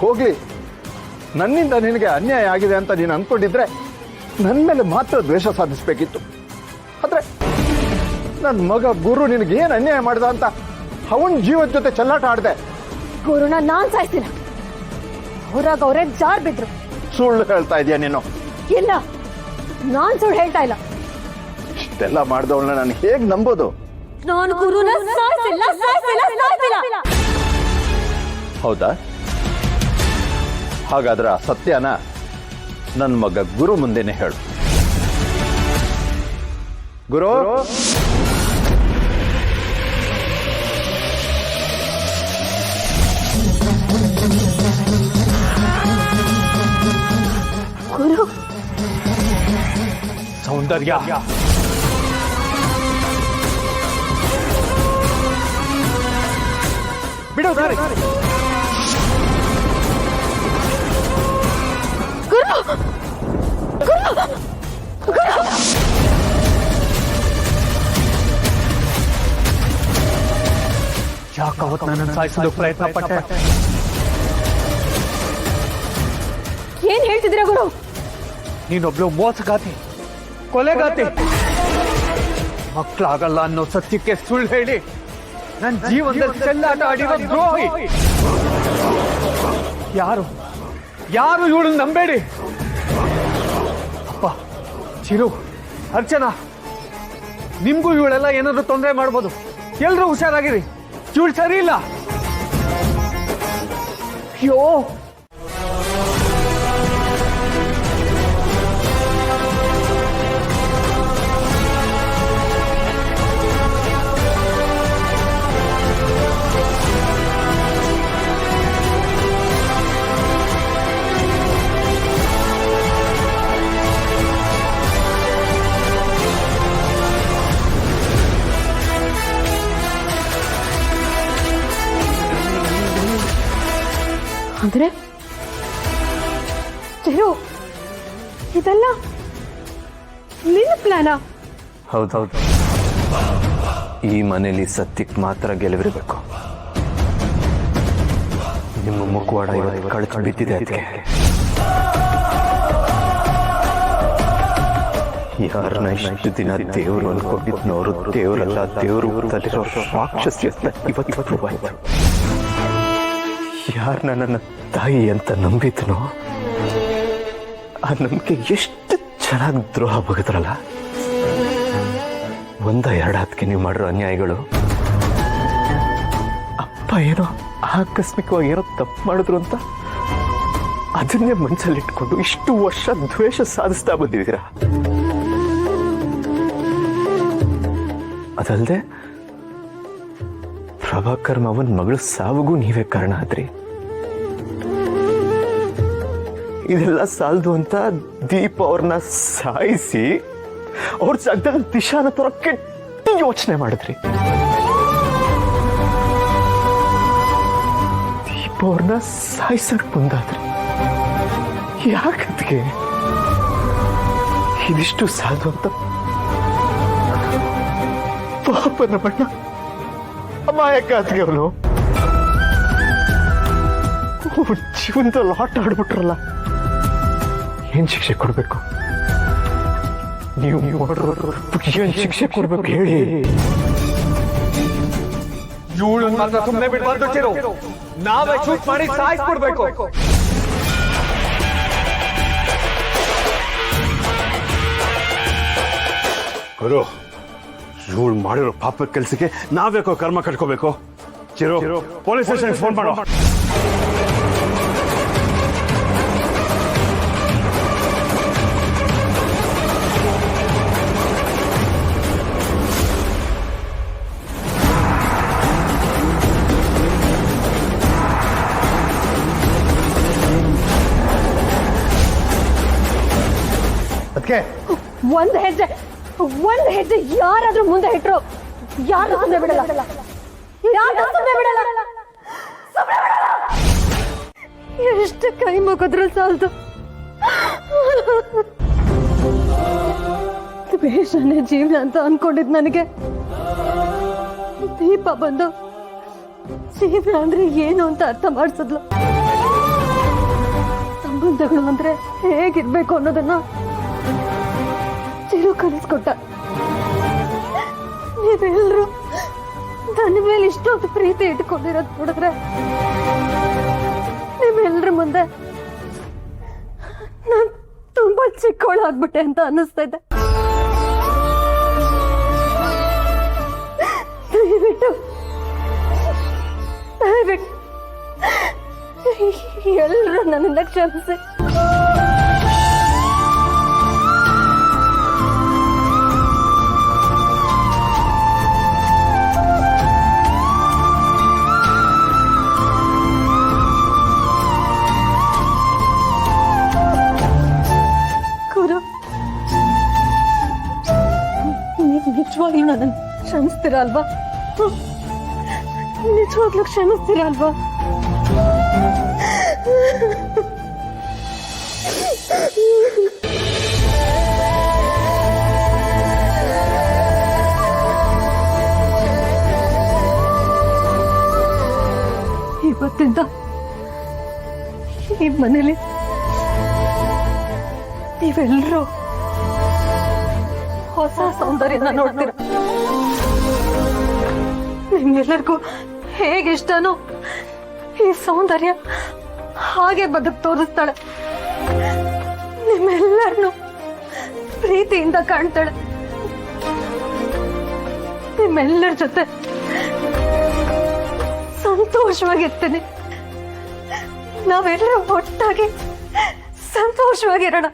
ಹೋಗ್ಲಿ, ನನ್ನಿಂದ ನಿನಗೆ ಅನ್ಯಾಯ ಆಗಿದೆ ಅಂತ ನೀನು ಅಂದ್ಕೊಂಡಿದ್ರೆ ನನ್ನ ಮೇಲೆ ಮಾತ್ರ ದ್ವೇಷ ಸಾಧಿಸಬೇಕಿತ್ತು. ಆದ್ರೆ ನನ್ನ ಮಗ ಗುರು ನಿನಗೇನು ಅನ್ಯಾಯ ಮಾಡಿದ ಅಂತ ಅವನ ಜೀವದ ಜೊತೆ ಚೆಲ್ಲಾಟ ಆಡಿದೆ. ಗುರುನ ನಾನ್ ಸಾಯಿಸಿಲ್ಲ, ಅವರಾಗ ಅವರೇ ಜಾರ್ ಬಿದ್ರು. ಸುಳ್ಳು ಹೇಳ್ತಾ ಇದೀಯ ನೀನು? ಇಲ್ಲ, ನಾನ್ ಸುಳ್ಳು ಹೇಳ್ತಾ ಇಲ್ಲ. ಇಷ್ಟೆಲ್ಲ ಮಾಡಿದವಳನ್ನ ನಾನು ಹೇಗೆ ನಂಬೋದು? ನಾನು ಗುರುನ ಸಾಯಿಸಿಲ್ಲ. ಹೌದಾ? ಹಾಗಾದ್ರೆ ಆ ಸತ್ಯನ ನನ್ನ ಮಗ ಗುರು ಮುಂದೆನೆ ಹೇಳು. ಗುರು, ಗುರು, ಸೌಂದರ್ಯ, ಬಿಡು ದಾರಿ. ಗುರು, ಗುರು, ಗುರು. ಯಾಕವತ್ತು ನನ್ನನ್ನು ಸಾಯಿಸಲು ಪ್ರಯತ್ನ ಪಟ್ಟೆ? ಏನ್ ಹೇಳ್ತಿದ್ದೀರಾ ಗುರು? ನೀನೊಬ್ಳು ಮೋಸಗಾತಿ, ಕೊಲೆಗಾತಿ, ಮಕ್ಕಳಾಗಲ್ಲ ಅನ್ನೋ ಸತ್ಯಕ್ಕೆ ಸುಳ್ಳು ಹೇಳಿ ನನ್ನ ಜೀವನದಲ್ಲಿ ಚೆಲ್ಲಾಟ ಆಡಿರೋ ದ್ರೋಹಿ. ಯಾರು ಯಾರು ಇವಳನ್ನ ನಂಬೇಡಿ. ಅಪ್ಪ, ಚಿರು, ಅರ್ಚನಾ, ನಿಮ್ಗೂ ಇವಳೆಲ್ಲ ಏನಾದ್ರು ತೊಂದರೆ ಮಾಡ್ಬೋದು. ಎಲ್ರೂ ಹುಷಾರಾಗಿರಿ, ಇವಳು ಸರಿ ಇಲ್ಲ. ಅಯ್ಯೋ, ಅಂದ್ರೆ ಚಿರು, ಇದೆಲ್ಲ ನಿನ್ನ ಪ್ಲಾನಾ? ಹೌದೌದು, ಈ ಮನೆಯಲ್ಲಿ ಸತ್ಯಕ್ಕೆ ಮಾತ್ರ ಗೆಲುವಿರಬೇಕು. ನಿಮ್ಮ ಮುಖವಾಡ ಇವತ್ತು ಕಳಚಿ ಬಿದ್ದಿದೆ. ಅದಕ್ಕೆ ಯಾರನ್ನ ಇಷ್ಟು ದಿನ ದೇವರು ಅನ್ಕೊಂಡಿದ್ನವರು ದೇವರಲ್ಲ, ದೇವರು ತಲ್ಲಿರೋ ರಾಕ್ಷಸಿಯತ್ನ ಇವತ್ತು ಪ್ರೂವಾಯ್ತು. ಯಾರನ್ನ ನನ್ನ ತಾಯಿ ಅಂತ ನಂಬಿದ್ನೋ ಆ ನಂಬಿಕೆ ಎಷ್ಟು ಚೆನ್ನಾಗಿ ದ್ರೋಹ ಬಗೆದ್ರಲ್ಲ. ಎರಡಕ್ಕೆ ನೀವು ಮಾಡಿರೋ ಅನ್ಯಾಯಗಳು. ಅಪ್ಪ ಏನೋ ಆಕಸ್ಮಿಕವಾಗಿ ಏನೋ ತಪ್ಪು ಮಾಡಿದ್ರು ಅಂತ ಅದನ್ನೇ ಮನಸ್ಸಲ್ಲಿಟ್ಕೊಂಡು ಇಷ್ಟು ವರ್ಷ ದ್ವೇಷ ಸಾಧಿಸ್ತಾ ಬಂದಿದ್ದೀರಾ. ಅದಲ್ಲದೆ ಪ್ರಭಾಕರ್ ಮಾವನ್ ಮಗಳ ಸಾವಿಗೂ ನೀವೇ ಕಾರಣ ಆದ್ರಿ. ಇದೆಲ್ಲ ಸಾಲದು ಅಂತ ದೀಪ ಅವ್ರನ್ನ ಸಾಯಿಸಿ ಅವ್ರ ಜಾಗದಲ್ಲಿ ದಿಶಾನ ತರ ಕೆಟ್ಟ ಯೋಚನೆ ಮಾಡಿದ್ರಿ. ದೀಪ ಅವ್ರನ್ನ ಸಾಯಿಸಕ್ ಬಂದಾದ್ರಿ. ಯಾಕದ್ಗೆ ಇದಿಷ್ಟು ಸಾಲದು ಅಂತ ಪಾಪನ ಬಣ್ಣ ಅಮಾಯಕ ಆದ್ರಿ ಅವನು. ಜೀವನದಲ್ಲಿ ಆಟ ಆಡ್ಬಿಟ್ರಲ್ಲ, ಏನ್ ಶಿಕ್ಷೆ ಕೊಡ್ಬೇಕು? ನೀವು ಏನ್ ಶಿಕ್ಷೆ ಕೊಡ್ಬೇಕು ಹೇಳಿ? ಇವಳು ಮಾತ್ರ ಸುಮ್ಮನೆ ಬಿಡ್ಬಾರ್ದು ಚಿರು, ನಾವೇ ಶೂಟ್ ಮಾಡಿ ಸಾಯಿಸ್ಕೊಡ್ಬೇಕು. ಗುರು, ಇವಳು ಮಾಡಿರೋ ಪಾಪದ ಕೆಲಸಕ್ಕೆ ನಾವ್ಯಾಕೋ ಕರ್ಮ ಕಟ್ಕೋಬೇಕು? ಚಿರು, ಪೊಲೀಸ್ ಸ್ಟೇಷನ್ಗೆ ಫೋನ್ ಮಾಡೋ. ಅದಕ್ಕೆ ಒಂದ್ ಹೆಜ್ಜೆ ಯಾರಾದ್ರೂ ಮುಂದೆ ಇಟ್ರು ಯಾರು ಸುಮ್ಮನೆ ಬಿಡಲ್ಲ. ಎಷ್ಟು ಕೈ ಮುಗಿದ್ರು ಸಾಲದು. ದ್ವೇಷನೇ ಜೀವನ ಅಂತ ಅನ್ಕೊಂಡಿದ್ ನನಗೆ ದೀಪ ಬಂದು ಜೀವನ ಅಂದ್ರೆ ಏನು ಅಂತ ಅರ್ಥ ಮಾಡಿಸಿದ್ಲು. ಸಂಬಂಧಗಳು ಅಂದ್ರೆ ಹೇಗಿರ್ಬೇಕು ಅನ್ನೋದನ್ನ ಚಿರು ಕಲಿಸ್ಕೊಟ್ಟ. ನೀವೆಲ್ಲರೂ ನನ್ನ ಮೇಲೆ ಇಷ್ಟೊಂದು ಪ್ರೀತಿ ಇಟ್ಕೊಂಡಿರೋದು ನೋಡಿದ್ರೆ ನಿಮ್ಮೆಲ್ಲರ ಮುಂದೆ ನಾನು ತುಂಬಾ ಚಿಕ್ಕವಳಾಗ್ಬಿಟ್ಟೆ ಅಂತ ಅನ್ನಿಸ್ತಾ ಇದೆ. ದಯವಿಟ್ಟು ಎಲ್ಲರೂ ನನ್ನಿಂದ ಕ್ಷಮಿಸಿ. ಗುರು, ನೀವು ನಿಜವಾಗ್ಲೂ ನನ್ನನ್ನು ಕ್ಷಮಿಸ್ತೀರ ಅಲ್ವಾ? ನಿಜವಾಗ್ಲೂ ಕ್ಷಮಿಸ್ತೀರ ಅಲ್ವಾ? ಇವತ್ತಿಂದ ಈ ಮನೇಲಿ ನೀವೆಲ್ಲರೂ ಹೊಸ ಸೌಂದರ್ಯನ ನೋಡ್ತೀರ. ನಿಮ್ಗೆಲ್ಲರಿಗೂ ಹೇಗೆ ಇಷ್ಟನೋ ಈ ಸೌಂದರ್ಯ ಹಾಗೆ ಬದುಕು ತೋರಿಸ್ತಾಳೆ. ನಿಮ್ಮೆಲ್ಲರನ್ನು ಪ್ರೀತಿಯಿಂದ ಕಾಣ್ತಾಳೆ. ನಿಮ್ಮೆಲ್ಲರ ಜೊತೆ ಸಂತೋಷವಾಗಿರ್ತೀನಿ. ನಾವೆಲ್ಲರೂ ಒಟ್ಟಾಗಿ ಸಂತೋಷವಾಗಿರೋಣ.